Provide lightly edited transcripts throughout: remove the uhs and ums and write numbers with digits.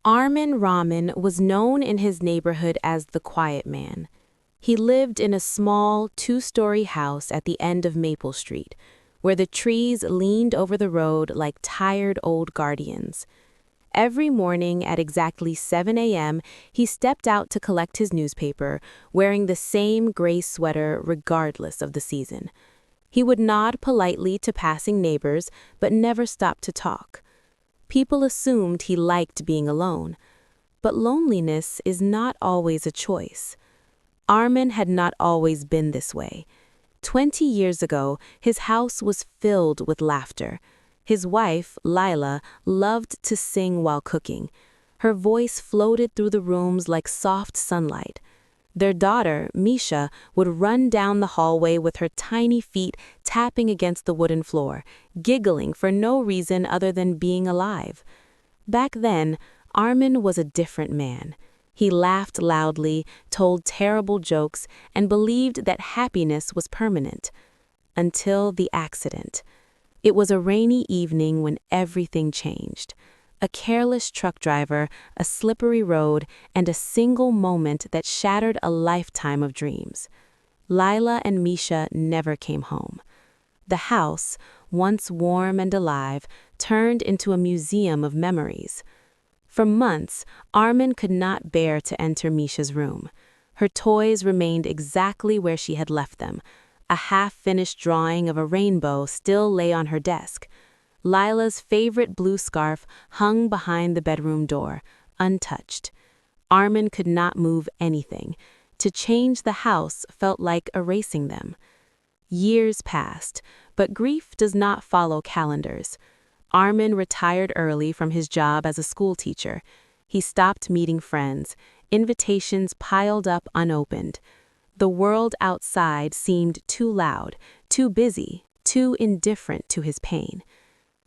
Armin Rahman was known in his neighborhood as the Quiet Man. He lived in a small, two-story house at the end of Maple Street, where the trees leaned over the road like tired old guardians. Every morning at exactly 7 a.m., he stepped out to collect his newspaper, wearing the same gray sweater regardless of the season. He would nod politely to passing neighbors, but never stop to talk. People assumed he liked being alone. But loneliness is not always a choice. Armin had not always been this way. 20 years ago, his house was filled with laughter. His wife, Lila, loved to sing while cooking. Her voice floated through the rooms like soft sunlight. Their daughter, Misha, would run down the hallway with her tiny feet tapping against the wooden floor, giggling for no reason other than being alive. Back then, Armin was a different man. He laughed loudly, told terrible jokes, and believed that happiness was permanent. Until the accident. It was a rainy evening when everything changed. A careless truck driver, a slippery road, and a single moment that shattered a lifetime of dreams. Lila and Misha never came home. The house, once warm and alive, turned into a museum of memories. For months, Armin could not bear to enter Misha's room. Her toys remained exactly where she had left them. A half-finished drawing of a rainbow still lay on her desk. Lila's favorite blue scarf hung behind the bedroom door, untouched. Armin could not move anything. To change the house felt like erasing them. Years passed, but grief does not follow calendars. Armin retired early from his job as a school teacher. He stopped meeting friends. Invitations piled up unopened. The world outside seemed too loud, too busy, too indifferent to his pain.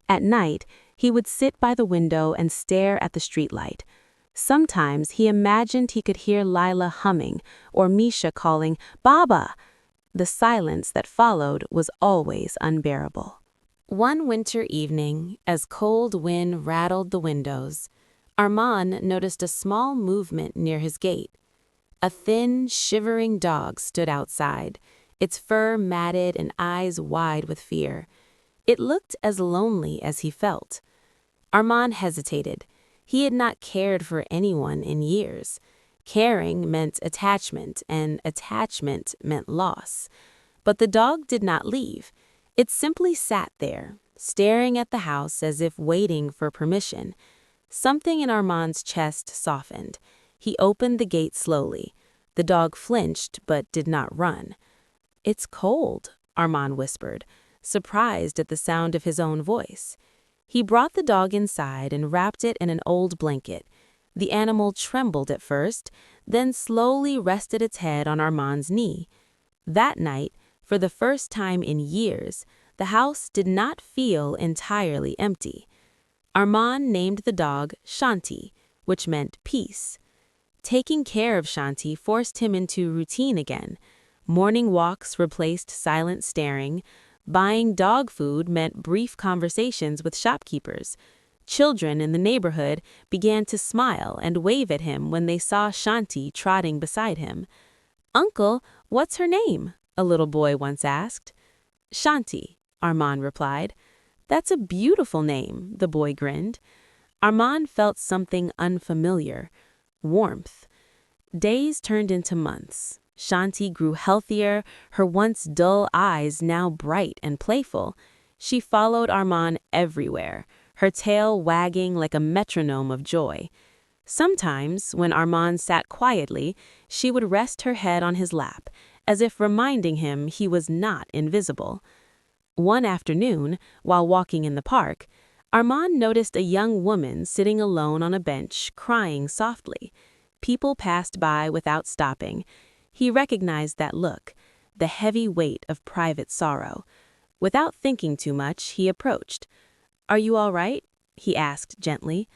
At night, he would sit by the window and stare at the streetlight. Sometimes he imagined he could hear Lila humming or Misha calling, "Baba!" The silence that followed was always unbearable. One winter evening, as cold wind rattled the windows, Armand noticed a small movement near his gate. A thin, shivering dog stood outside, its fur matted and eyes wide with fear. It looked as lonely as he felt. Armand hesitated. He had not cared for anyone in years. Caring meant attachment, and attachment meant loss. But the dog did not leave. It simply sat there, staring at the house as if waiting for permission. Something in Armand's chest softened. He opened the gate slowly. The dog flinched but did not run. "It's cold," Armand whispered, surprised at the sound of his own voice. He brought the dog inside and wrapped it in an old blanket. The animal trembled at first, then slowly rested its head on Armand's knee. That night, for the first time in years, the house did not feel entirely empty. Armand named the dog Shanti, which meant peace. Taking care of Shanti forced him into routine again. Morning walks replaced silent staring. Buying dog food meant brief conversations with shopkeepers. Children in the neighborhood began to smile and wave at him when they saw Shanti trotting beside him. "Uncle, what's her name?" a little boy once asked. "Shanti," Armand replied. "That's a beautiful name," the boy grinned. Armand felt something unfamiliar. Warmth. Days turned into months. Shanti grew healthier, her once dull eyes now bright and playful. She followed Armand everywhere, her tail wagging like a metronome of joy. Sometimes, when Armand sat quietly, she would rest her head on his lap, as if reminding him he was not invisible. One afternoon, while walking in the park, Armand noticed a young woman sitting alone on a bench, crying softly. People passed by without stopping. He recognized that look, the heavy weight of private sorrow. Without thinking too much, he approached. "Are you all right?" he asked gently.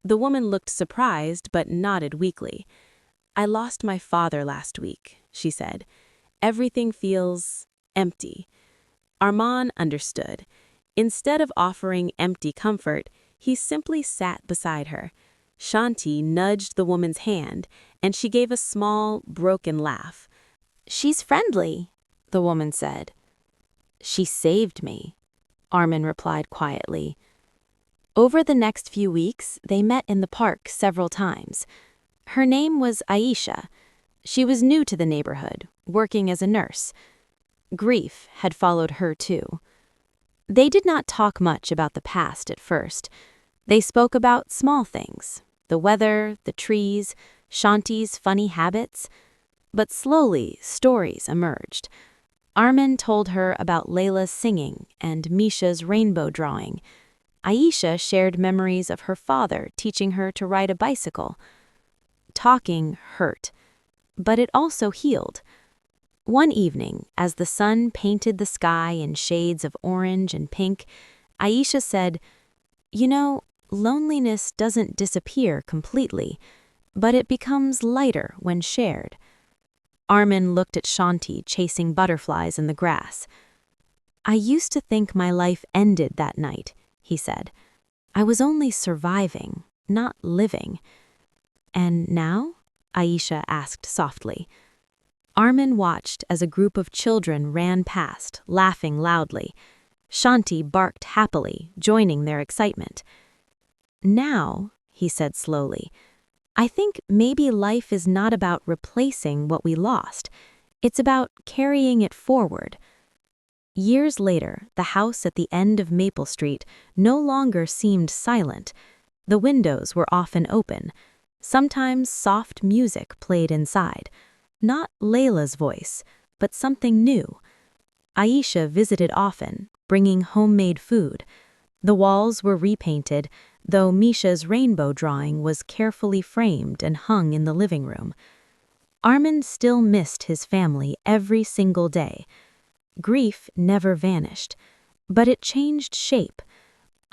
The woman looked surprised but nodded weakly. "I lost my father last week," she said. "Everything feels empty." Armand understood. Instead of offering empty comfort, he simply sat beside her. Shanti nudged the woman's hand, and she gave a small, broken laugh. "She's friendly," the woman said. "She saved me," Armin replied quietly. Over the next few weeks, they met in the park several times. Her name was Aisha. She was new to the neighborhood, working as a nurse. Grief had followed her too. They did not talk much about the past at first. They spoke about small things, the weather, the trees, Shanti's funny habits. But slowly, stories emerged. Armin told her about Layla's singing and Misha's rainbow drawing. Aisha shared memories of her father teaching her to ride a bicycle. Talking hurt, but it also healed. One evening, as the sun painted the sky in shades of orange and pink, Aisha said, "You know, loneliness doesn't disappear completely, but it becomes lighter when shared." Armin looked at Shanti chasing butterflies in the grass. "I used to think my life ended that night," he said. "I was only surviving, not living." "And now?" Aisha asked softly. Armin watched as a group of children ran past, laughing loudly. Shanti barked happily, joining their excitement. "Now," he said slowly, "I think maybe life is not about replacing what we lost. It's about carrying it forward." Years later, the house at the end of Maple Street no longer seemed silent. The windows were often open. Sometimes soft music played inside. Not Layla's voice, but something new. Aisha visited often, bringing homemade food. The walls were repainted, though Misha's rainbow drawing was carefully framed and hung in the living room. Armin still missed his family every single day. Grief never vanished, but it changed shape.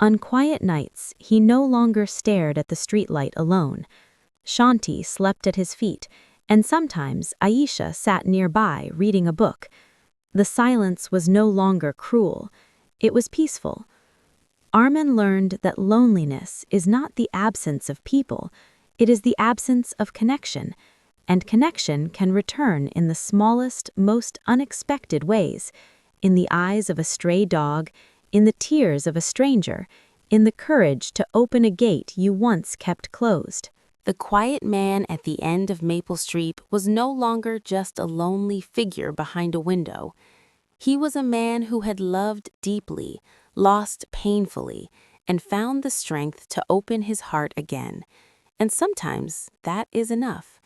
On quiet nights, he no longer stared at the streetlight alone. Shanti slept at his feet, and sometimes Aisha sat nearby reading a book. The silence was no longer cruel. It was peaceful. Armin learned that loneliness is not the absence of people, it is the absence of connection, and connection can return in the smallest, most unexpected ways, in the eyes of a stray dog, in the tears of a stranger, in the courage to open a gate you once kept closed. The quiet man at the end of Maple Street was no longer just a lonely figure behind a window. He was a man who had loved deeply, lost painfully, and found the strength to open his heart again. And sometimes that is enough.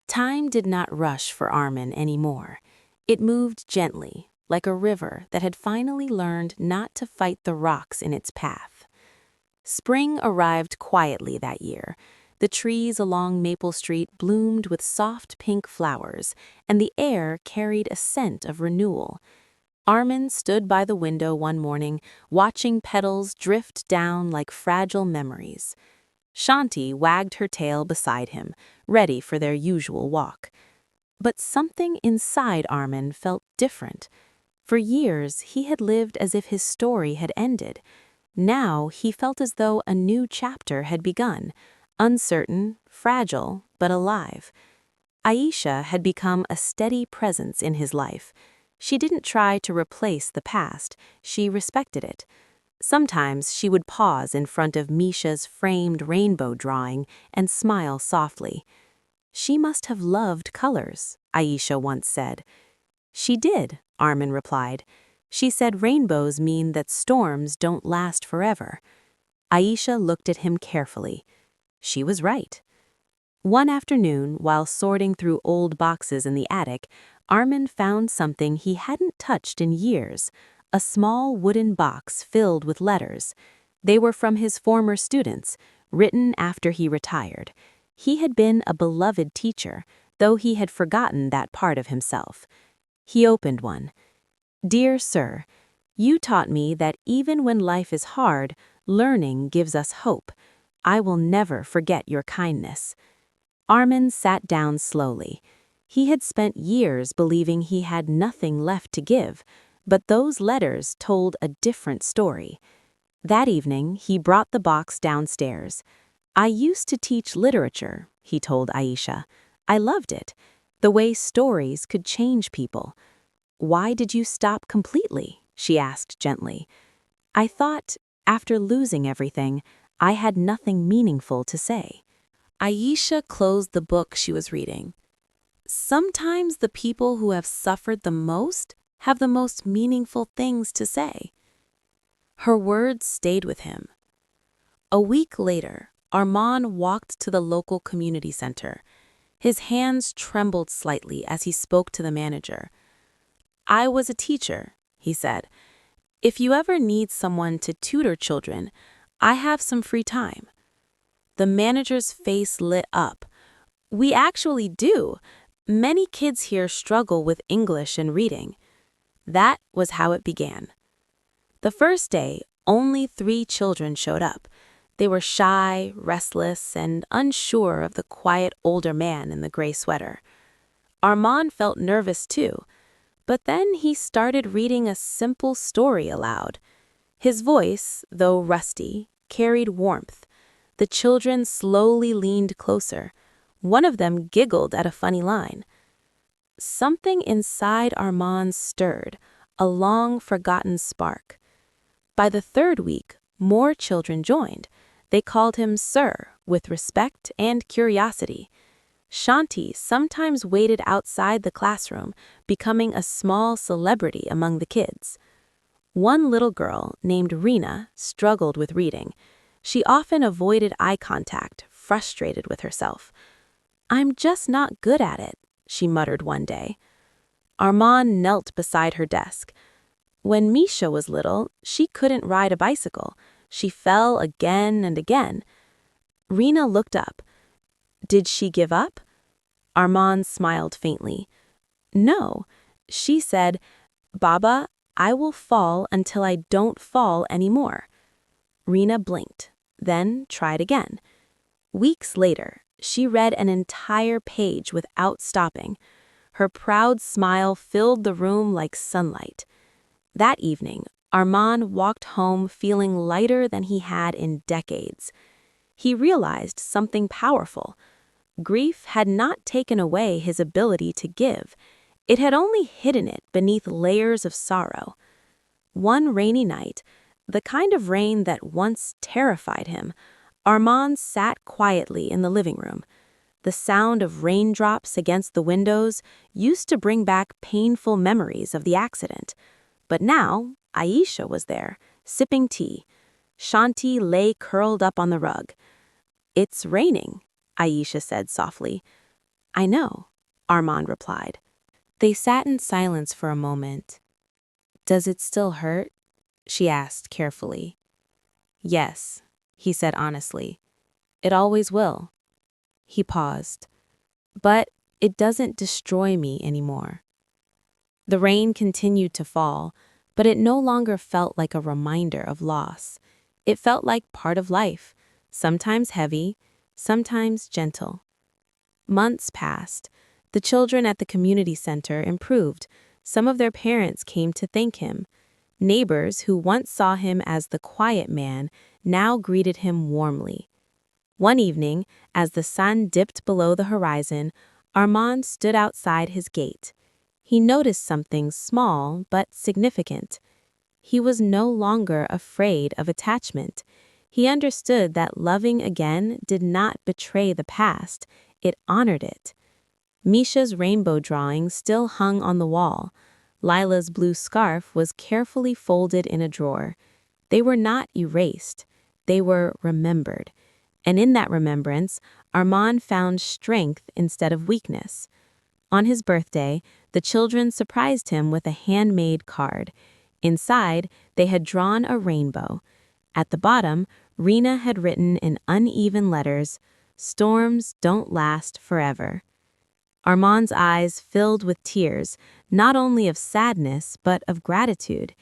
Time did not rush for Armin anymore. It moved gently, like a river that had finally learned not to fight the rocks in its path. Spring arrived quietly that year. The trees along Maple Street bloomed with soft pink flowers, and the air carried a scent of renewal. Armin stood by the window one morning, watching petals drift down like fragile memories. Shanti wagged her tail beside him, ready for their usual walk. But something inside Armin felt different. For years, he had lived as if his story had ended. Now he felt as though a new chapter had begun, uncertain, fragile, but alive. Aisha had become a steady presence in his life. She didn't try to replace the past, she respected it. Sometimes she would pause in front of Misha's framed rainbow drawing and smile softly. "She must have loved colors," Aisha once said. "She did," Armin replied. "She said rainbows mean that storms don't last forever." Aisha looked at him carefully. She was right. One afternoon, while sorting through old boxes in the attic, Armin found something he hadn't touched in years, a small wooden box filled with letters. They were from his former students, written after he retired. He had been a beloved teacher, though he had forgotten that part of himself. He opened one. "Dear Sir, you taught me that even when life is hard, learning gives us hope. I will never forget your kindness." Armin sat down slowly. He had spent years believing he had nothing left to give, but those letters told a different story. That evening, he brought the box downstairs. I used to teach literature, he told Aisha. I loved it. The way stories could change people. Why did you stop completely? She asked gently. I thought, after losing everything, I had nothing meaningful to say. Aisha closed the book she was reading. Sometimes the people who have suffered the most have the most meaningful things to say. Her words stayed with him. A week later, Armand walked to the local community center. His hands trembled slightly as he spoke to the manager. I was a teacher, he said. If you ever need someone to tutor children, I have some free time. The manager's face lit up. We actually do. Many kids here struggle with English and reading. That was how it began. The first day, only 3 children showed up. They were shy, restless, and unsure of the quiet older man in the gray sweater. Armand felt nervous too, but then he started reading a simple story aloud. His voice, though rusty, carried warmth. The children slowly leaned closer. One of them giggled at a funny line. Something inside Armand stirred, a long-forgotten spark. By the 3rd week, more children joined. They called him Sir, with respect and curiosity. Shanti sometimes waited outside the classroom, becoming a small celebrity among the kids. One little girl, named Rena, struggled with reading. She often avoided eye contact, frustrated with herself. I'm just not good at it, she muttered one day. Armand knelt beside her desk. When Misha was little, she couldn't ride a bicycle. She fell again and again. Rena looked up. Did she give up? Armand smiled faintly. No, she said, Baba, I will fall until I don't fall anymore. Rena blinked, then tried again. Weeks later, she read an entire page without stopping. Her proud smile filled the room like sunlight. That evening, Armand walked home feeling lighter than he had in decades. He realized something powerful. Grief had not taken away his ability to give. It had only hidden it beneath layers of sorrow. One rainy night, the kind of rain that once terrified him, Armand sat quietly in the living room. The sound of raindrops against the windows used to bring back painful memories of the accident. But now, Aisha was there, sipping tea. Shanti lay curled up on the rug. It's raining, Aisha said softly. I know, Armand replied. They sat in silence for a moment. Does it still hurt? She asked carefully. Yes, he said honestly. It always will. He paused. But it doesn't destroy me anymore. The rain continued to fall, but it no longer felt like a reminder of loss. It felt like part of life, sometimes heavy, sometimes gentle. Months passed. The children at the community center improved. Some of their parents came to thank him. Neighbors who once saw him as the quiet man now greeted him warmly. One evening, as the sun dipped below the horizon, Armand stood outside his gate. He noticed something small but significant. He was no longer afraid of attachment. He understood that loving again did not betray the past, it honored it. Misha's rainbow drawing still hung on the wall. Lila's blue scarf was carefully folded in a drawer. They were not erased. They were remembered. And in that remembrance, Armand found strength instead of weakness. On his birthday, the children surprised him with a handmade card. Inside, they had drawn a rainbow. At the bottom, Rena had written in uneven letters, "Storms don't last forever." Armand's eyes filled with tears, not only of sadness but of gratitude.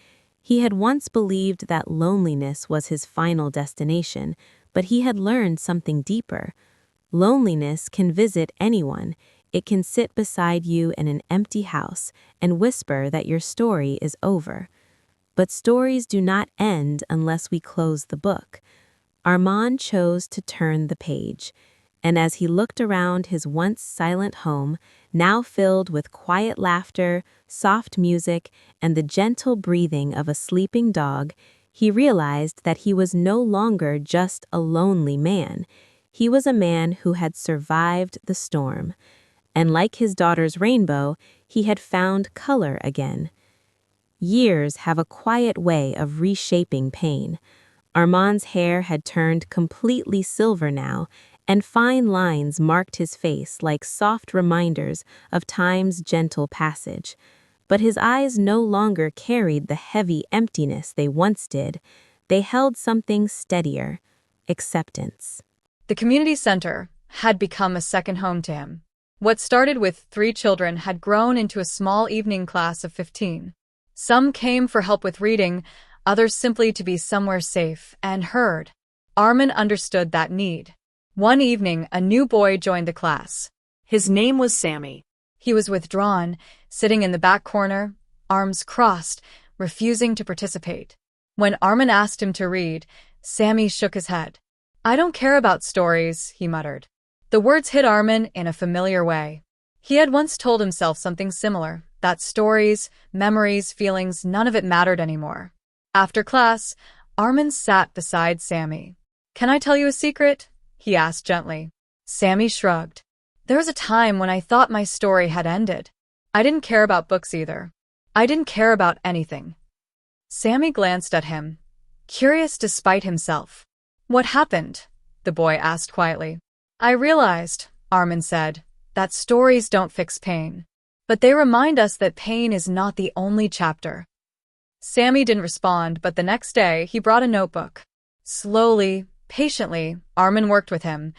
He had once believed that loneliness was his final destination, but he had learned something deeper. Loneliness can visit anyone. It can sit beside you in an empty house and whisper that your story is over. But stories do not end unless we close the book. Armand chose to turn the page, and as he looked around his once silent home, now filled with quiet laughter, soft music, and the gentle breathing of a sleeping dog, he realized that he was no longer just a lonely man. He was a man who had survived the storm. And like his daughter's rainbow, he had found color again. Years have a quiet way of reshaping pain. Armand's hair had turned completely silver now, and fine lines marked his face like soft reminders of time's gentle passage. But his eyes no longer carried the heavy emptiness they once did. They held something steadier: acceptance. The community center had become a second home to him. What started with 3 children had grown into a small evening class of 15. Some came for help with reading, others simply to be somewhere safe and heard. Armin understood that need. One evening, a new boy joined the class. His name was Sammy. He was withdrawn, sitting in the back corner, arms crossed, refusing to participate. When Armin asked him to read, Sammy shook his head. "I don't care about stories," he muttered. The words hit Armin in a familiar way. He had once told himself something similar, that stories, memories, feelings, none of it mattered anymore. After class, Armin sat beside Sammy. "Can I tell you a secret?" he asked gently. Sammy shrugged. "There was a time when I thought my story had ended. I didn't care about books either. I didn't care about anything." Sammy glanced at him, curious despite himself. "What happened?" the boy asked quietly. "I realized," Armin said, "that stories don't fix pain. But they remind us that pain is not the only chapter." Sammy didn't respond, but the next day he brought a notebook. Slowly, patiently, Armin worked with him,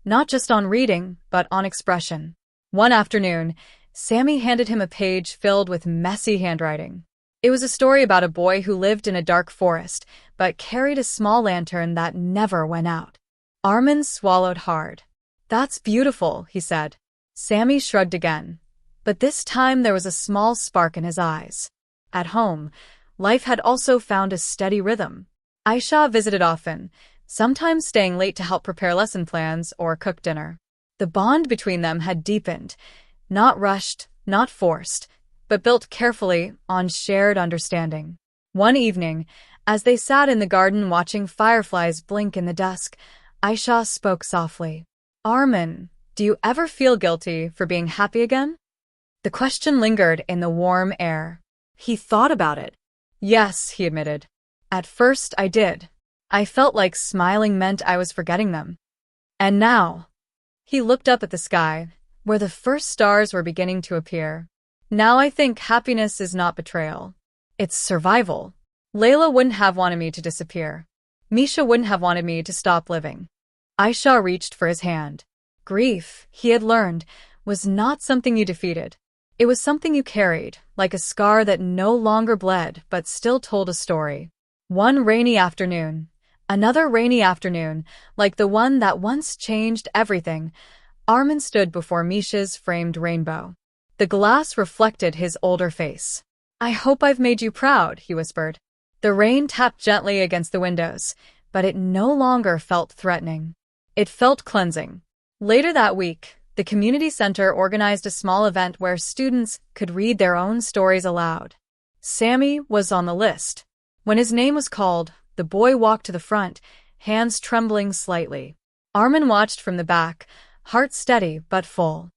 not just on reading, but on expression. One afternoon, Sammy handed him a page filled with messy handwriting. It was a story about a boy who lived in a dark forest, but carried a small lantern that never went out. Armin swallowed hard. "That's beautiful," he said. Sammy shrugged again, but this time there was a small spark in his eyes. At home, life had also found a steady rhythm. Aisha visited often, sometimes staying late to help prepare lesson plans or cook dinner. The bond between them had deepened, not rushed, not forced, but built carefully on shared understanding. One evening, as they sat in the garden watching fireflies blink in the dusk, Aisha spoke softly. "Armin, do you ever feel guilty for being happy again?" The question lingered in the warm air. He thought about it. "Yes," he admitted. "At first I did. I felt like smiling meant I was forgetting them. And now—" He looked up at the sky, where the first stars were beginning to appear. "Now I think happiness is not betrayal. It's survival. Layla wouldn't have wanted me to disappear. Misha wouldn't have wanted me to stop living." Aisha reached for his hand. Grief, he had learned, was not something you defeated. It was something you carried, like a scar that no longer bled but still told a story. One rainy afternoon, another rainy afternoon, like the one that once changed everything, Armin stood before Misha's framed rainbow. The glass reflected his older face. "I hope I've made you proud," he whispered. The rain tapped gently against the windows, but it no longer felt threatening. It felt cleansing. Later that week, the community center organized a small event where students could read their own stories aloud. Sammy was on the list. When his name was called, the boy walked to the front, hands trembling slightly. Armin watched from the back, heart steady but full.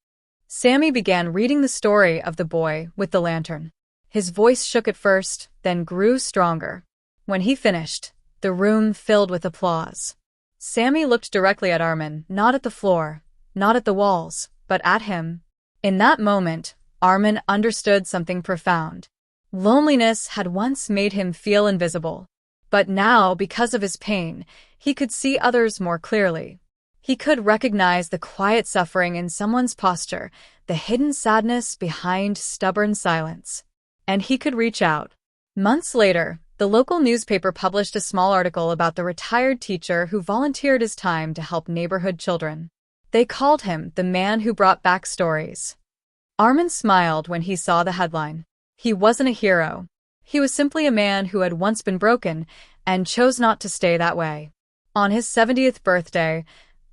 Sammy began reading the story of the boy with the lantern. His voice shook at first, then grew stronger. When he finished, the room filled with applause. Sammy looked directly at Armin, not at the floor, not at the walls, but at him. In that moment, Armin understood something profound. Loneliness had once made him feel invisible. But now, because of his pain, he could see others more clearly. He could recognize the quiet suffering in someone's posture, the hidden sadness behind stubborn silence. And he could reach out. Months later, the local newspaper published a small article about the retired teacher who volunteered his time to help neighborhood children. They called him the man who brought back stories. Armin smiled when he saw the headline. He wasn't a hero. He was simply a man who had once been broken and chose not to stay that way. On his 70th birthday,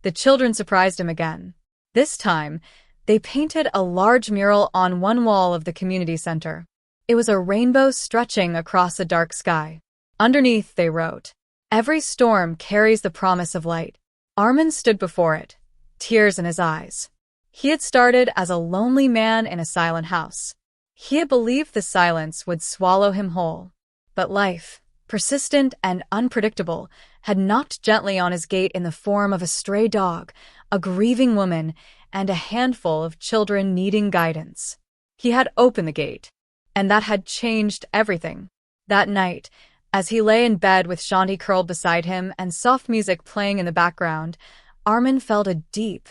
the children surprised him again. This time, they painted a large mural on one wall of the community center. It was a rainbow stretching across a dark sky. Underneath, they wrote, "Every storm carries the promise of light." Armin stood before it, tears in his eyes. He had started as a lonely man in a silent house. He had believed the silence would swallow him whole. But life, persistent and unpredictable, had knocked gently on his gate in the form of a stray dog, a grieving woman, and a handful of children needing guidance. He had opened the gate, and that had changed everything. That night, as he lay in bed with Shanti curled beside him and soft music playing in the background, Armin felt a deep,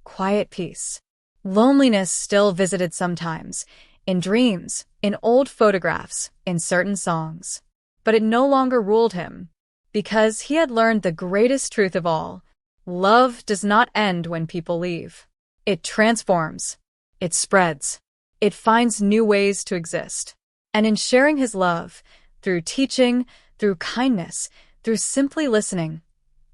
quiet peace. Loneliness still visited sometimes, in dreams, in old photographs, in certain songs. But it no longer ruled him, because he had learned the greatest truth of all. Love does not end when people leave. It transforms. It spreads. It finds new ways to exist. And in sharing his love, through teaching, through kindness, through simply listening,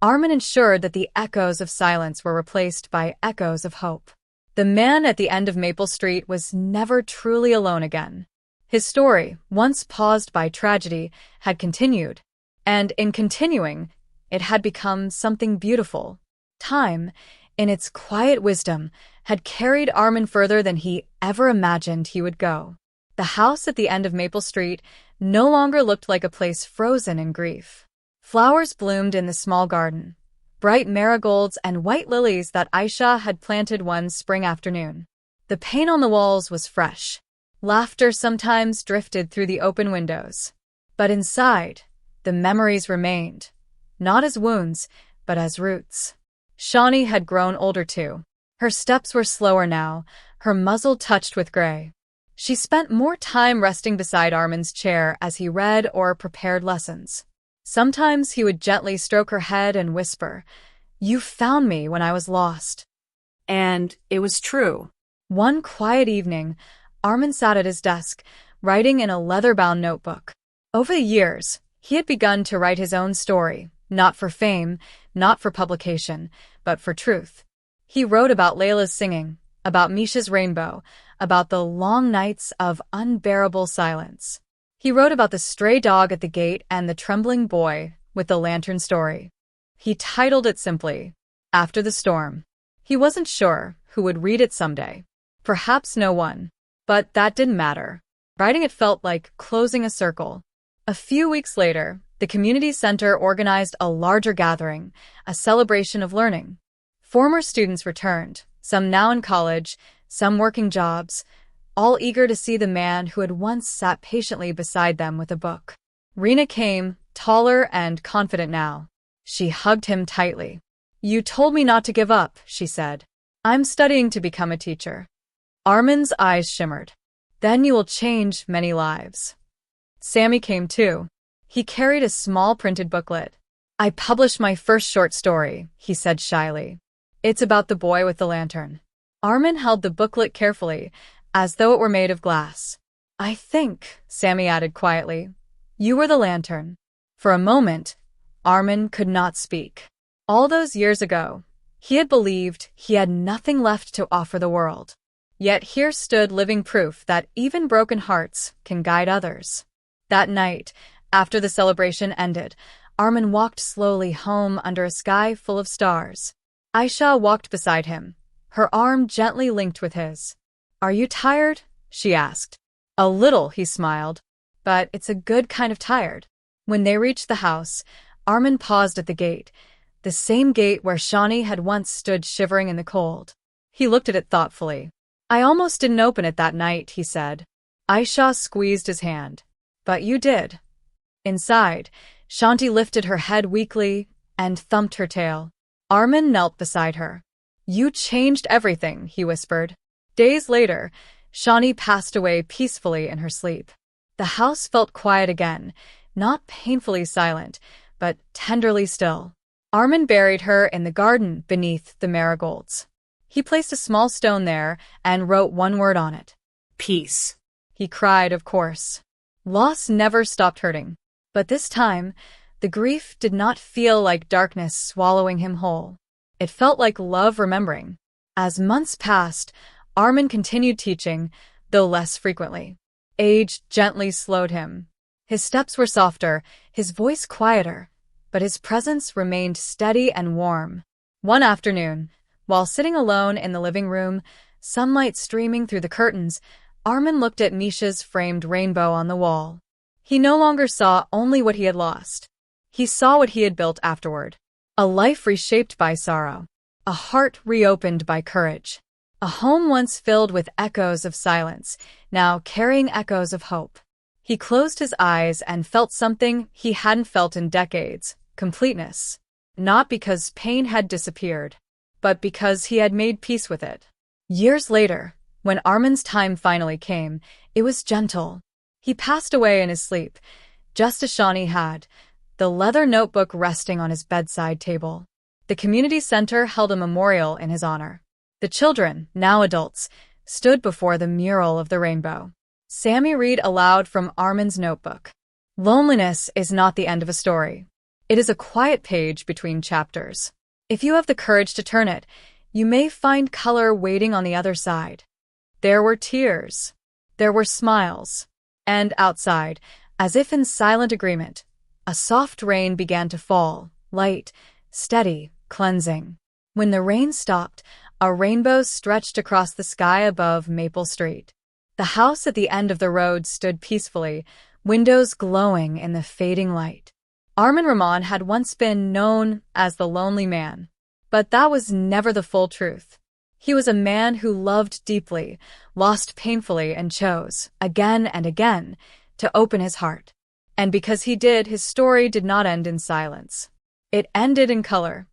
Armin ensured that the echoes of silence were replaced by echoes of hope. The man at the end of Maple Street was never truly alone again. His story, once paused by tragedy, had continued, and in continuing, it had become something beautiful. Time, in its quiet wisdom, had carried Armin further than he ever imagined he would go. The house at the end of Maple Street no longer looked like a place frozen in grief. Flowers bloomed in the small garden, bright marigolds and white lilies that Aisha had planted one spring afternoon. The paint on the walls was fresh. Laughter sometimes drifted through the open windows. But inside, the memories remained, not as wounds, but as roots. Shawnee had grown older too. Her steps were slower now, her muzzle touched with gray. She spent more time resting beside Armin's chair as he read or prepared lessons. Sometimes he would gently stroke her head and whisper, "You found me when I was lost." And it was true. One quiet evening, Armin sat at his desk, writing in a leather-bound notebook. Over the years, he had begun to write his own story, not for fame, not for publication, but for truth. He wrote about Layla's singing, about Misha's rainbow, about the long nights of unbearable silence. He wrote about the stray dog at the gate and the trembling boy with the lantern story. He titled it simply, "After the Storm." He wasn't sure who would read it someday. Perhaps no one. But that didn't matter. Writing it felt like closing a circle. A few weeks later, the community center organized a larger gathering, a celebration of learning. Former students returned, some now in college, some working jobs, all eager to see the man who had once sat patiently beside them with a book. Rena came, taller and confident now. She hugged him tightly. "You told me not to give up," she said. "I'm studying to become a teacher." Armin's eyes shimmered. "Then you will change many lives." Sammy came too. He carried a small printed booklet. "I published my first short story," he said shyly. "It's about the boy with the lantern." Armin held the booklet carefully, as though it were made of glass. "I think," Sammy added quietly, "you were the lantern." For a moment, Armin could not speak. All those years ago, he had believed he had nothing left to offer the world. Yet here stood living proof that even broken hearts can guide others. That night, after the celebration ended, Armin walked slowly home under a sky full of stars. Aisha walked beside him, her arm gently linked with his. "Are you tired?" she asked. "A little," he smiled. "But it's a good kind of tired." When they reached the house, Armin paused at the gate, the same gate where Shawnee had once stood shivering in the cold. He looked at it thoughtfully. "I almost didn't open it that night," he said. Aisha squeezed his hand. "But you did." Inside, Shanti lifted her head weakly and thumped her tail. Armin knelt beside her. "You changed everything," he whispered. Days later, Shawnee passed away peacefully in her sleep. The house felt quiet again, not painfully silent, but tenderly still. Armin buried her in the garden beneath the marigolds. He placed a small stone there and wrote one word on it. Peace. He cried, of course. Loss never stopped hurting. But this time, The grief did not feel like darkness swallowing him whole. It felt like love remembering. As months passed, Armin continued teaching, though less frequently. Age gently slowed him. His steps were softer, his voice quieter, but his presence remained steady and warm. One afternoon, while sitting alone in the living room, sunlight streaming through the curtains, Armin looked at Misha's framed rainbow on the wall. He no longer saw only what he had lost. He saw what he had built afterward. A life reshaped by sorrow. A heart reopened by courage. A home once filled with echoes of silence, now carrying echoes of hope. He closed his eyes and felt something he hadn't felt in decades: completeness. Not because pain had disappeared, but because he had made peace with it. Years later, when Armin's time finally came, it was gentle. He passed away in his sleep, just as Shawnee had, the leather notebook resting on his bedside table. The community center held a memorial in his honor. The children, now adults, stood before the mural of the rainbow. Sammy read aloud from Armin's notebook. Loneliness is not the end of a story. It is a quiet page between chapters. If you have the courage to turn it, you may find color waiting on the other side. There were tears. There were smiles. And outside, as if in silent agreement, a soft rain began to fall, light, steady, cleansing. When the rain stopped, a rainbow stretched across the sky above Maple Street. The house at the end of the road stood peacefully, windows glowing in the fading light. Armin Ramon had once been known as the lonely man, but that was never the full truth. He was a man who loved deeply, lost painfully, and chose, again and again, to open his heart. And because he did, his story did not end in silence. It ended in color.